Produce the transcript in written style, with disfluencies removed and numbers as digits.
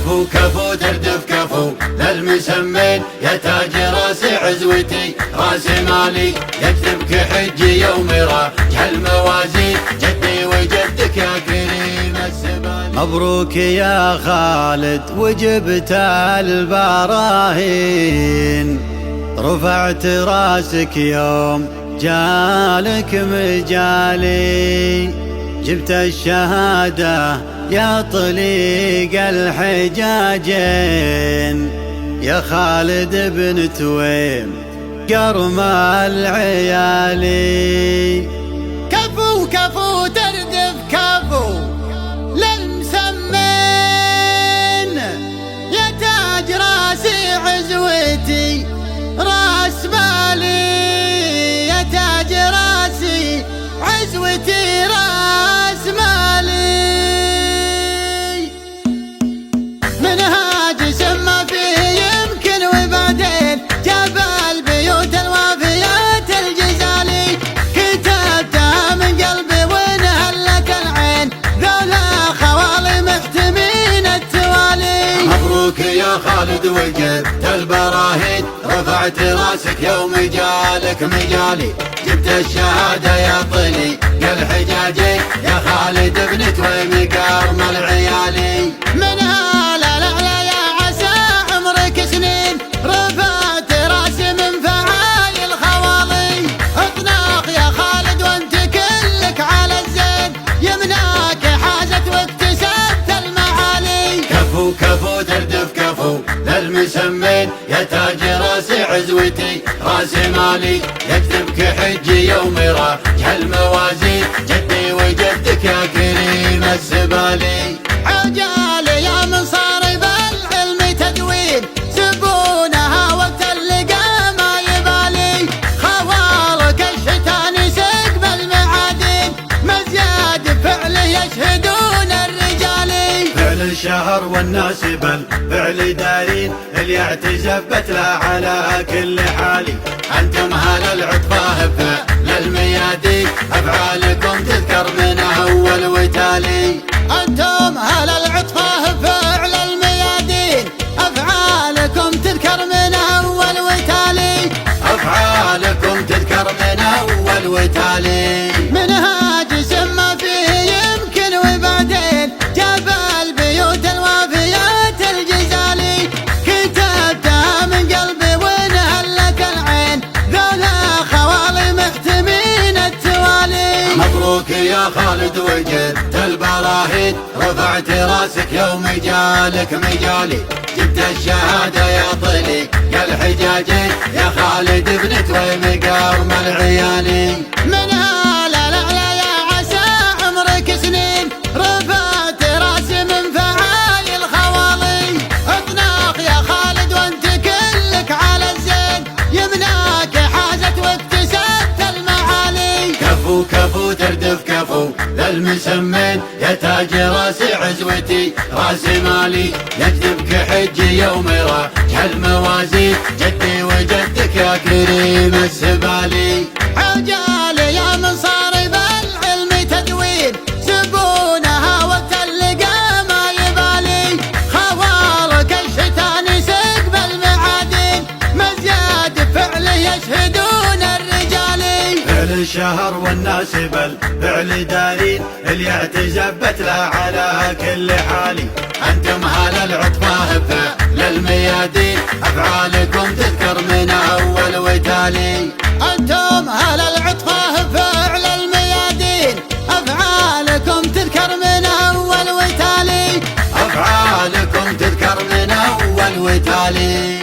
كفو كفو تردف كفو للمسمين يا تاج راس عزوتي راس مالي يكتبك حجي يوم راجع الموازين جدي وجدك يا كريم السبالي. مبروك يا خالد وجبت البراهين رفعت راسك يوم جالك مجالي جبت الشهادة يا طليق الحجاجين يا خالد بن تويم قرم العيالي. كفو كفو تردف كفو للمسمين يا تاج راسي عزوتي راس مالي يا تاج راسي عزوتي راس مالي. منهاج سما فيه يمكن وبعدين جاب البيوت الوافيات الجزالي كتبتها من قلبي وانهلت العين ذولا خوالي محتمين التوالي. مبروك يا خالد وجبت البراهين رفعت راسك يوم جالك مجالي جبت الشهادة يا طلي يا الحجاجي يا خالد بن تويم قرم العيالي. من هالأعلى يا عسى عمرك سنين رفعت راسي من فعايل خوالي اطناق يا خالد وانت كلك على الزين يمناك حازت واكتسبت المعالي. كفو كفو تردف كفو للمسمين يا تاج راسي عزوتي راس مالي يكتبك حجي يوم راجع الموازين جدي وجدك يا كريم السبالي. عجالي يا من صار بالعلم تدوين زبونها وقت اللقا ما يبالي خوارك الشتان سقب المعادين مزياد فعله يشهدون الرجالي. فعل الشهر والناس بالفعل دارين اللي اعتزبت له على كل حالي. أنتم هل العطفة فعل الميادين أفعالكم تذكر من أول وتالي. أنتم هل العطفة فعل الميادين أفعالكم تذكر من أول وتالي. أفعالكم تذكر من أول وتالي. منهاج سما فيه يمكن وبعدين جاب البيوت الوافيات الجزالي كتبتها من قلبي وانهلت العين ذولا خوالي محتمين التوالي. مبروك يا خالد وجدت البراهين رفعت راسك يوم جالك مجالي جبت الشهادة يا طلي يا الحجاجي يا خالد بن تويم قرم العيالي. من هالأعلى يا عسى عمرك سنين رفعت راسي من فعايل خوالي اطناق يا خالد وانت كلك على الزين يمناك حازت واكتسبت المعالي. كفو كفو تردف كفو للمسمين يا تاج راسي عزوتي راس مالي يكتبك حجي يوم راجع الموازين جدي وجدك يا كريم السبالي. عجالي يا من صار بالعلم تدوين زبونها وقت اللقا ما يبالي خوارك الشتان سقب المعادين مزياد فعله يشهدون الرجالي. فعل الشهر والناس بالفعل دارين اللي اعتزبت له على كل حالي. أنتم هل العطفة فعل الميادين أفعالكم تذكر من أول وتالي. أنتم هل العطفة فعل الميادين أفعالكم تذكر من أول وتالي. أفعالكم تذكر من أول وتالي.